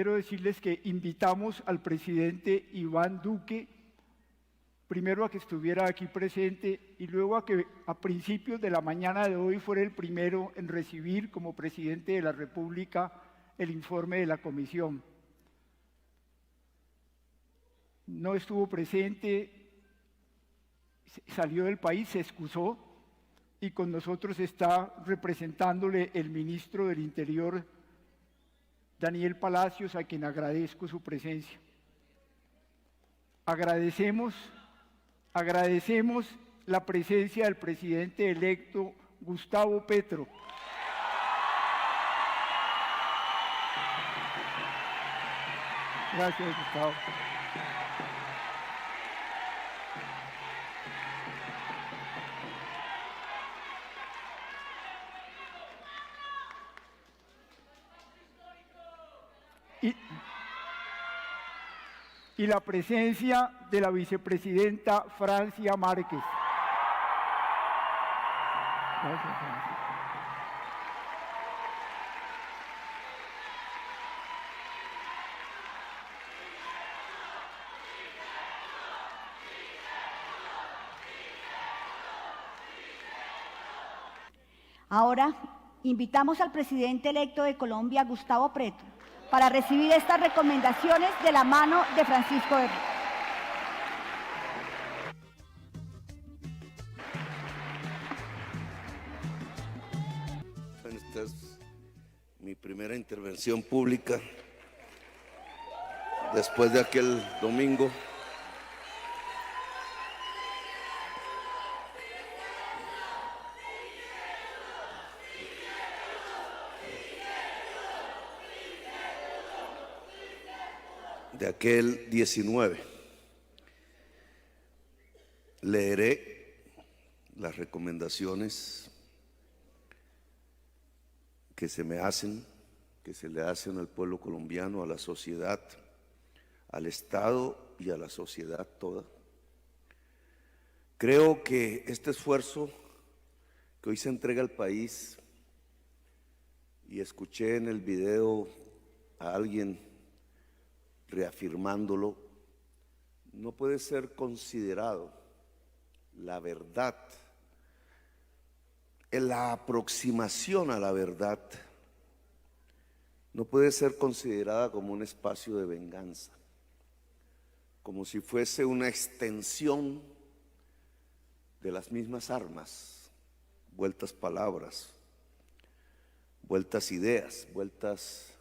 quiero decirles que invitamos al presidente Iván Duque, primero a que estuviera aquí presente y luego a que a principios de la mañana de hoy fuera el primero en recibir como presidente de la República el informe de la comisión. No estuvo presente, salió del país, se excusó, y con nosotros está representándole el ministro del Interior, Daniel Palacios, a quien agradezco su presencia. Agradecemos la presencia del presidente electo Gustavo Petro. Gracias, Gustavo. Y la presencia de la vicepresidenta Francia Márquez. Gracias, Francia. Ahora invitamos al presidente electo de Colombia, Gustavo Petro, para recibir estas recomendaciones de la mano de Francisco de Rueda. Esta es mi primera intervención pública después de aquel domingo. De aquel 19. Leeré las recomendaciones que se me hacen, que se le hacen al pueblo colombiano, a la sociedad, al Estado y a la sociedad toda. Creo que este esfuerzo que hoy se entrega al país, y escuché en el video a alguien reafirmándolo, no puede ser considerado la verdad, en la aproximación a la verdad, no puede ser considerada como un espacio de venganza, como si fuese una extensión de las mismas armas, vueltas palabras, vueltas ideas, vueltas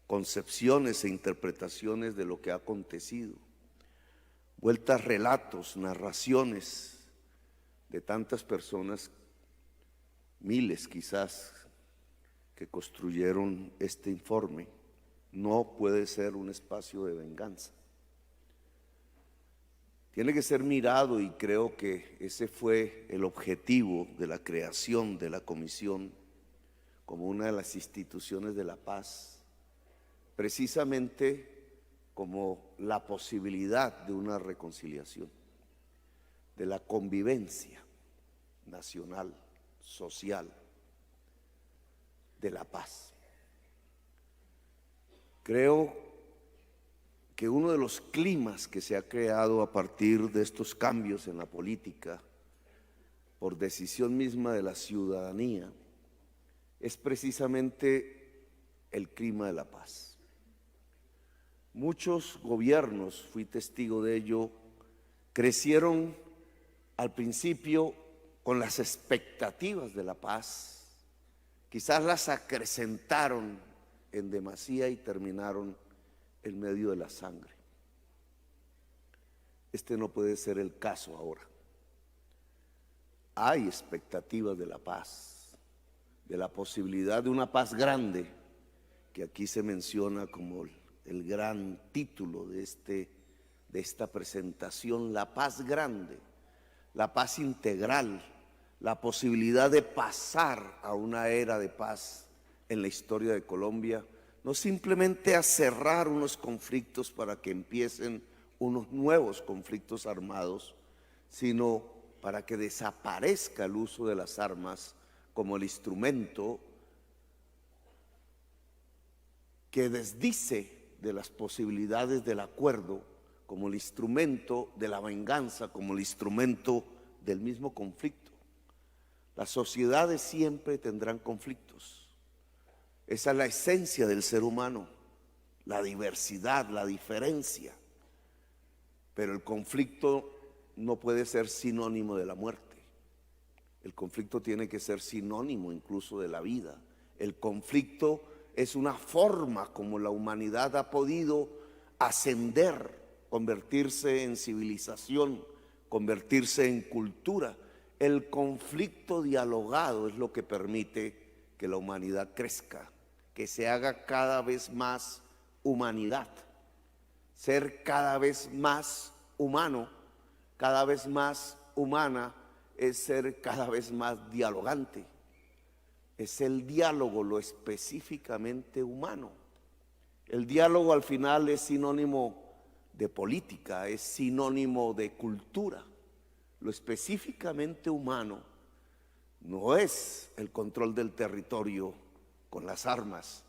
concepciones e interpretaciones de lo que ha acontecido, vueltas relatos, narraciones de tantas personas, miles quizás, que construyeron este informe. No puede ser un espacio de venganza. Tiene que ser mirado, y creo que ese fue el objetivo de la creación de la comisión como una de las instituciones de la paz, precisamente como la posibilidad de una reconciliación, de la convivencia nacional, social, de la paz. Creo que uno de los climas que se ha creado a partir de estos cambios en la política, por decisión misma de la ciudadanía, es precisamente el clima de la paz. Muchos gobiernos, fui testigo de ello, crecieron al principio con las expectativas de la paz, quizás las acrecentaron en demasía y terminaron en medio de la sangre. Este no puede ser el caso ahora. Hay expectativas de la paz, de la posibilidad de una paz grande, que aquí se menciona como el gran título de esta presentación: la paz grande, la paz integral, la posibilidad de pasar a una era de paz en la historia de Colombia, no simplemente a cerrar unos conflictos para que empiecen unos nuevos conflictos armados, sino para que desaparezca el uso de las armas como el instrumento que desdice de las posibilidades del acuerdo como el instrumento de la venganza, como el instrumento del mismo conflicto. Las sociedades siempre tendrán conflictos. Esa es la esencia del ser humano, la diversidad, la diferencia. Pero el conflicto no puede ser sinónimo de la muerte. El conflicto tiene que ser sinónimo incluso de la vida. El conflicto es una forma como la humanidad ha podido ascender, convertirse en civilización, convertirse en cultura. El conflicto dialogado es lo que permite que la humanidad crezca, que se haga cada vez más humanidad, ser cada vez más humano, cada vez más humana, es ser cada vez más dialogante. Es el diálogo lo específicamente humano. El diálogo al final es sinónimo de política, es sinónimo de cultura. Lo específicamente humano no es el control del territorio con las armas,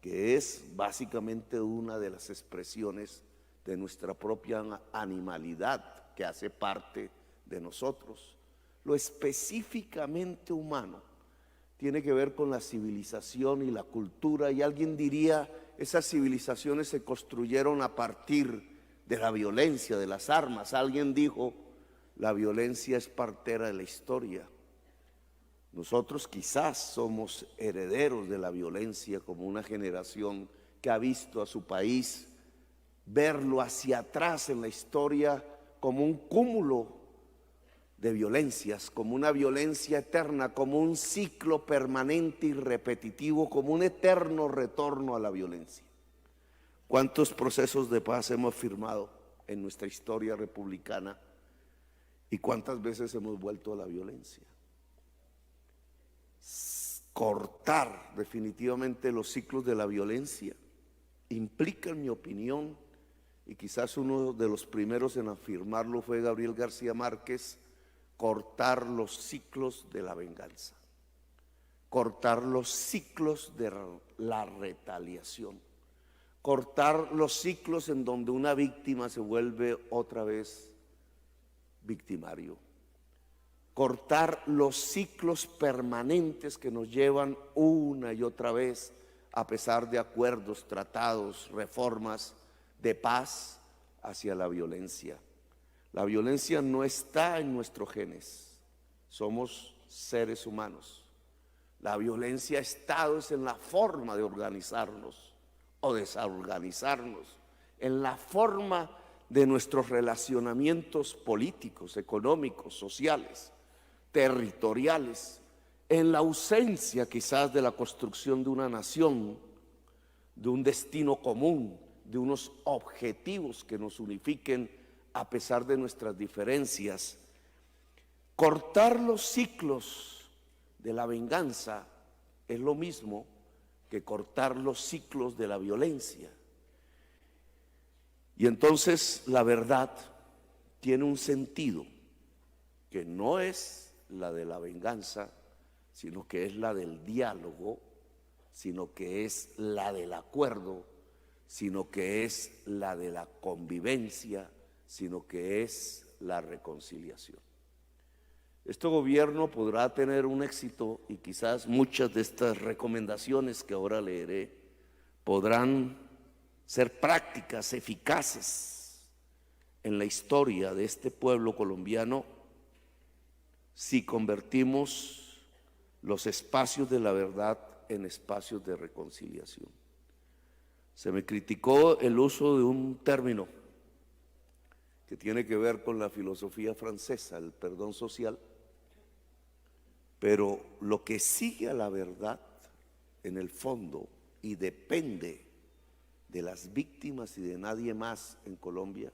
que es básicamente una de las expresiones de nuestra propia animalidad que hace parte de nosotros. Lo específicamente humano tiene que ver con la civilización y la cultura, y alguien diría, esas civilizaciones se construyeron a partir de la violencia, de las armas. Alguien dijo, la violencia es partera de la historia. Nosotros quizás somos herederos de la violencia como una generación que ha visto a su país verlo hacia atrás en la historia como un cúmulo de violencias, como una violencia eterna, como un ciclo permanente y repetitivo, como un eterno retorno a la violencia. ¿Cuántos procesos de paz hemos firmado en nuestra historia republicana y cuántas veces hemos vuelto a la violencia? Cortar definitivamente los ciclos de la violencia implica, en mi opinión, y quizás uno de los primeros en afirmarlo fue Gabriel García Márquez, cortar los ciclos de la venganza, cortar los ciclos de la retaliación, cortar los ciclos en donde una víctima se vuelve otra vez victimario, cortar los ciclos permanentes que nos llevan una y otra vez, a pesar de acuerdos, tratados, reformas de paz, hacia la violencia. La violencia no está en nuestros genes, somos seres humanos. La violencia ha estado es en la forma de organizarnos o desorganizarnos, en la forma de nuestros relacionamientos políticos, económicos, sociales, territoriales, en la ausencia quizás de la construcción de una nación, de un destino común, de unos objetivos que nos unifiquen a pesar de nuestras diferencias. Cortar los ciclos de la venganza es lo mismo que cortar los ciclos de la violencia. Y entonces la verdad tiene un sentido que no es la de la venganza, sino que es la del diálogo, sino que es la del acuerdo, sino que es la de la convivencia, sino que es la reconciliación. Este gobierno podrá tener un éxito y quizás muchas de estas recomendaciones que ahora leeré podrán ser prácticas, eficaces en la historia de este pueblo colombiano si convertimos los espacios de la verdad en espacios de reconciliación. Se me criticó el uso de un término que tiene que ver con la filosofía francesa, el perdón social, pero lo que sigue a la verdad en el fondo y depende de las víctimas y de nadie más en Colombia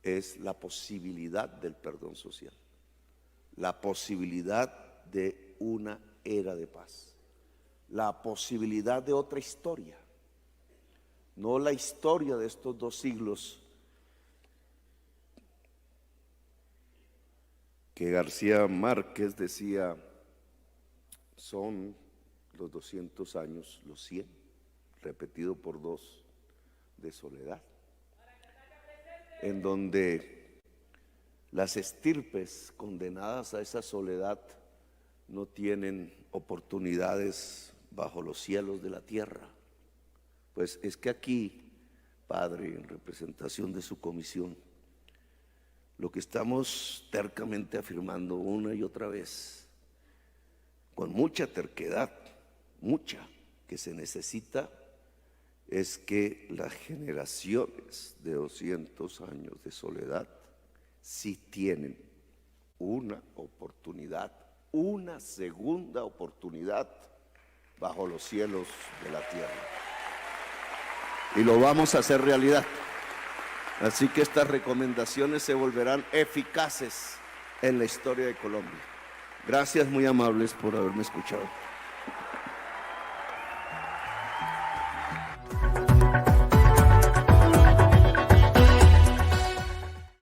es la posibilidad del perdón social, la posibilidad de una era de paz, la posibilidad de otra historia, no la historia de estos 2 siglos que García Márquez decía son los 200 años, los 100, repetido por 2, de soledad, en donde las estirpes condenadas a esa soledad no tienen oportunidades bajo los cielos de la tierra. Pues es que aquí, Padre, en representación de su comisión, lo que estamos tercamente afirmando una y otra vez, con mucha terquedad, mucha, que se necesita, es que las generaciones de 200 años de soledad sí tienen una oportunidad, una segunda oportunidad bajo los cielos de la tierra. Y lo vamos a hacer realidad. Así que estas recomendaciones se volverán eficaces en la historia de Colombia. Gracias muy amables por haberme escuchado.